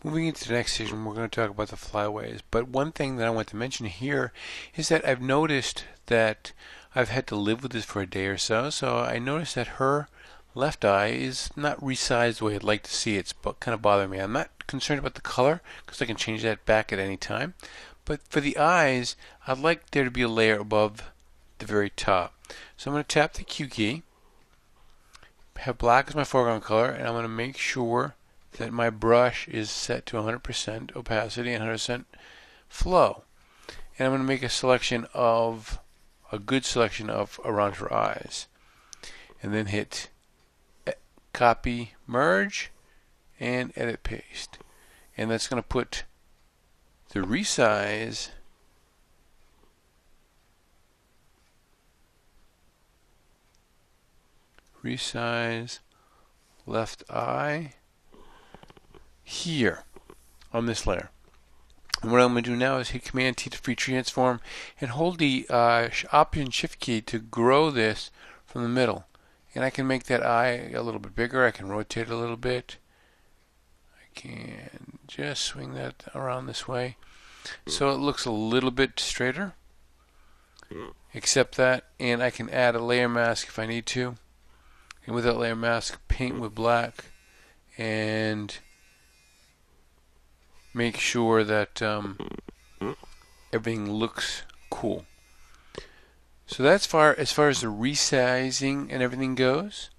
Moving into the next section, we're going to talk about the flyaways. But one thing that I want to mention here is that I've noticed that I've had to live with this for a day or so. So I noticed that her left eye is not resized the way I'd like to see it. It's kind of bothering me. I'm not concerned about the color because I can change that back at any time. But for the eyes, I'd like there to be a layer above the very top. So I'm going to tap the Q key, have black as my foreground color, and I'm going to make sure that my brush is set to 100% opacity and 100% flow. And I'm going to make a good selection of around her eyes. And then hit copy, merge, and edit paste. And that's going to put the resize left eye here on this layer. And what I'm going to do now is hit Command T to free transform and hold the Option Shift key to grow this from the middle. And I can make that eye a little bit bigger. I can rotate it a little bit. I can just swing that around this way so it looks a little bit straighter. Accept that, and I can add a layer mask if I need to. And with that layer mask, paint with black and make sure that everything looks cool. So that's as far as the resizing and everything goes.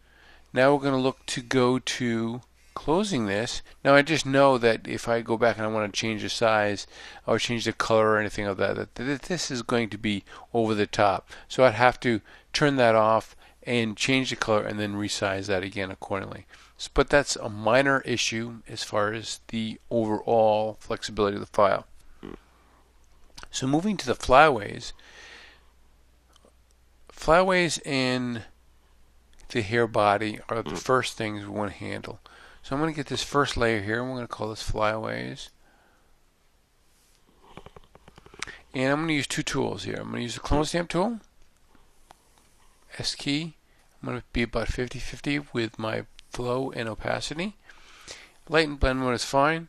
Now we're going to go to closing this. Now I just know that if I go back and I want to change the size or change the color or anything of that this is going to be over the top. So I'd have to turn that off and change the color and then resize that again accordingly. But that's a minor issue as far as the overall flexibility of the file. So moving to the flyaways. Flyaways and the hair body are the first things we want to handle. So I'm going to get this first layer here, and we're going to call this flyaways. And I'm going to use two tools here. I'm going to use the clone stamp tool, S key. I'm going to be about 50-50 with my flow and opacity. Light and blend mode is fine.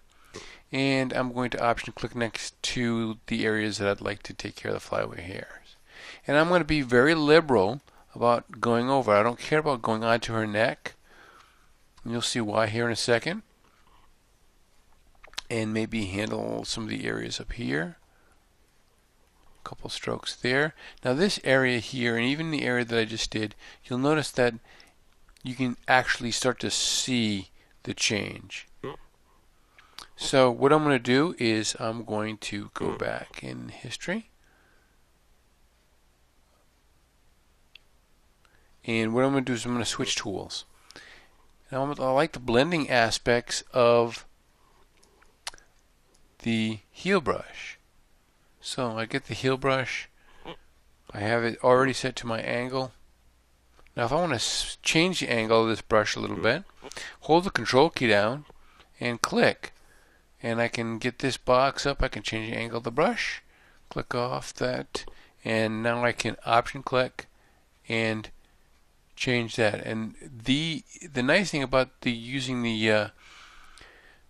And I'm going to option click next to the areas that I'd like to take care of the flyaway hairs. And I'm going to be very liberal about going over. I don't care about going onto her neck. And you'll see why here in a second. And maybe handle some of the areas up here. A couple strokes there. Now this area here, and even the area that I just did, you'll notice that you can actually start to see the change. So what I'm going to do is I'm going to go back in history. And what I'm going to do is I'm going to switch tools. Now I like the blending aspects of the heel brush. So I get the heel brush. I have it already set to my angle. Now if I want to change the angle of this brush a little bit, hold the control key down and click. And I can get this box up. I can change the angle of the brush. Click off that. And now I can option click and change that. And the nice thing about using the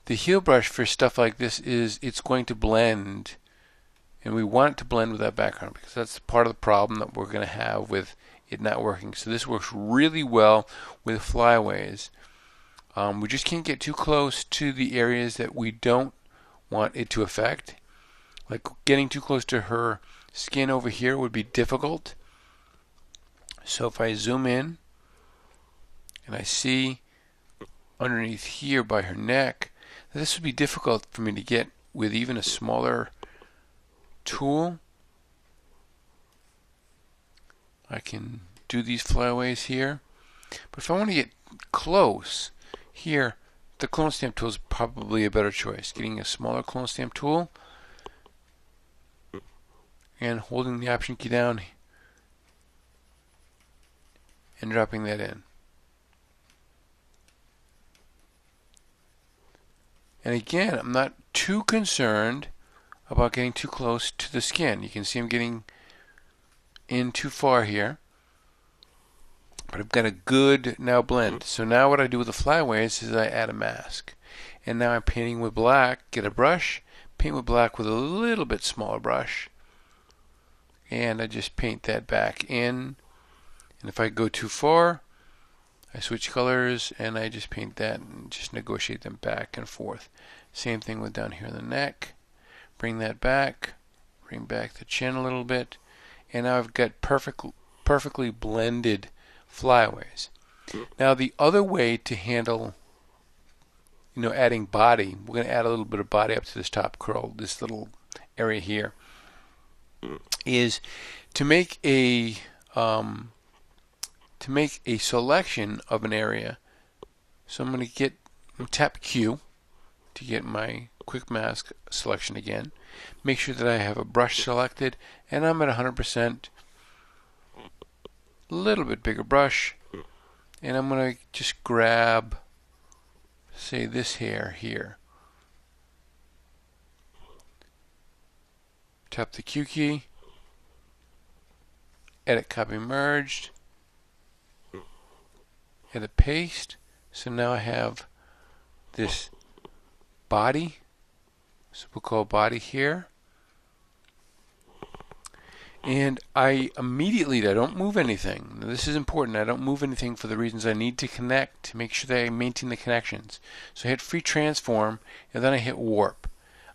heel brush for stuff like this is it's going to blend, and we want it to blend with that background because that's part of the problem that we're going to have with it not working. So this works really well with flyaways. We just can't get too close to the areas that we don't want it to affect. Like getting too close to her skin over here would be difficult. So if I zoom in and I see underneath here by her neck, this would be difficult for me to get with even a smaller tool. I can do these flyaways here. But if I want to get close here, the clone stamp tool is probably a better choice. Getting a smaller clone stamp tool and holding the option key down and dropping that in. And again, I'm not too concerned about getting too close to the skin. You can see I'm getting in too far here. But I've got a good now blend. So now what I do with the flyaways is I add a mask. And now I'm painting with black. Get a brush, paint with black with a little bit smaller brush, and I just paint that back in. And if I go too far, I switch colors and I just paint that and just negotiate them back and forth. Same thing with down here in the neck. Bring that back, bring back the chin a little bit, and now I've got perfectly blended flyaways. Now the other way to handle, adding body, we're going to add a little bit of body up to this top curl, this little area here, is to make a selection of an area. So I'm going to tap Q to get my quick mask selection again. Make sure that I have a brush selected, and I'm at 100%. A little bit bigger brush, and I'm going to just grab, say, this hair here. Tap the Q key, edit, copy, merged, edit, paste. So now I have this body, so we'll call body here. And I don't move anything. Now, this is important. I don't move anything for the reasons I need to connect, to make sure that I maintain the connections. So I hit free transform, and then I hit warp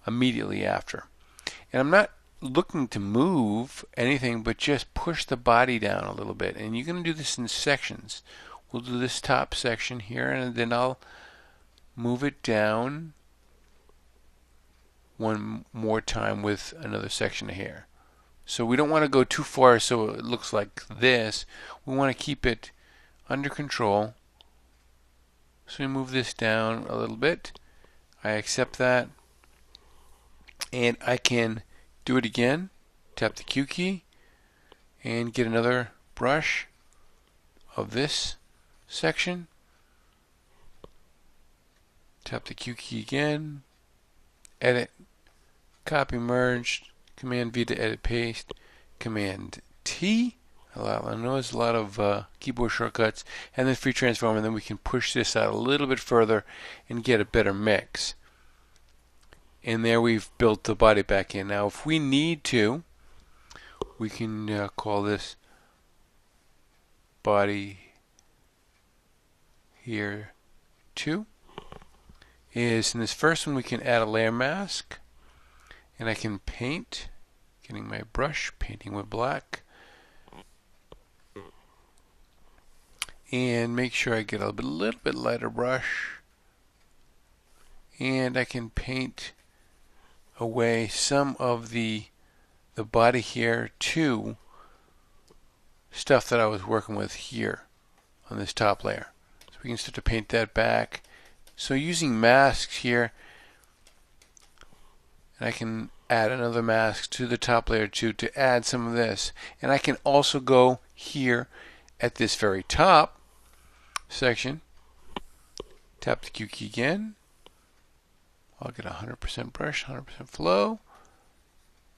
immediately after. And I'm not looking to move anything, but just push the body down a little bit. And you're going to do this in sections. We'll do this top section here, and then I'll move it down one more time with another section of hair. So we don't want to go too far so it looks like this. We want to keep it under control. So we move this down a little bit. I accept that. And I can do it again. Tap the Q key and get another brush of this section. Tap the Q key again. Edit, copy, merge. Command V to edit, paste. Command T. I know there's a lot of keyboard shortcuts. And then free transform, and then we can push this out a little bit further and get a better mix. And there we've built the body back in. Now if we need to, we can call this body here 2. In this first one we can add a layer mask. And I can paint, getting my brush, painting with black, and make sure I get a little bit lighter brush, and I can paint away some of the body here to stuff that I was working with here on this top layer. So we can start to paint that back. So using masks here, and I can add another mask to the top layer too to add some of this. And I can also go here at this very top section, tap the Q key again. I'll get 100% brush, 100% flow.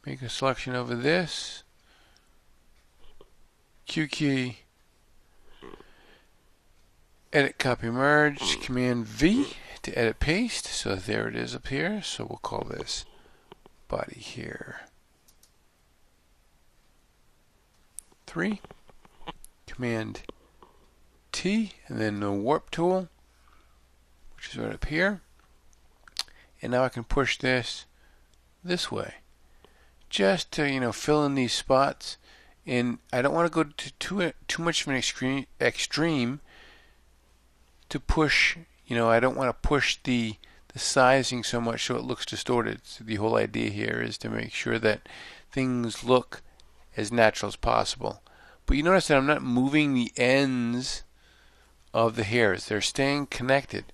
Make a selection over this. Q key, edit, copy, merge, Command V to edit, paste. So there it is up here. So we'll call this body here 3. Command T, and then the warp tool, which is right up here. And now I can push this way, just to fill in these spots. And I don't want to go to too much of an extreme to push. I don't want to push the sizing so much so it looks distorted. So the whole idea here is to make sure that things look as natural as possible. But you notice that I'm not moving the ends of the hairs. They're staying connected.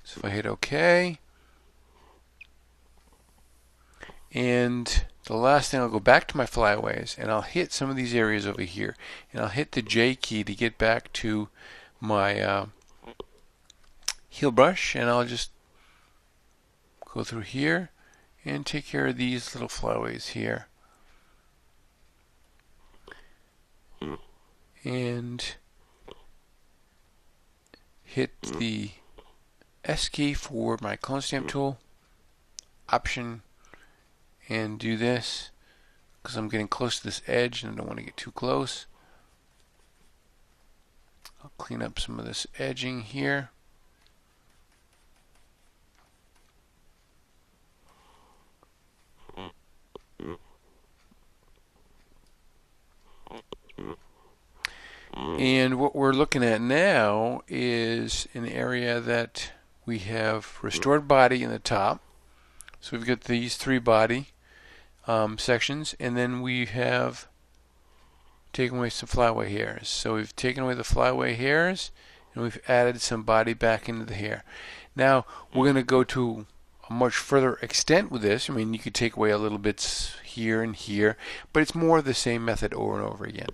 So if I hit OK, and the last thing, I'll go back to my flyaways and I'll hit some of these areas over here, and I'll hit the J key to get back to my heel brush, and I'll just go through here and take care of these little flyaways here. And hit the S key for my clone stamp tool, Option, and do this because I'm getting close to this edge and I don't want to get too close. I'll clean up some of this edging here. And what we're looking at now is an area that we have restored body in the top. So we've got these three body sections, and then we have taken away some flyaway hairs. So we've taken away the flyaway hairs, and we've added some body back into the hair. Now we're going to go to a much further extent with this. I mean, you could take away a little bits here and here, but it's more of the same method over and over again.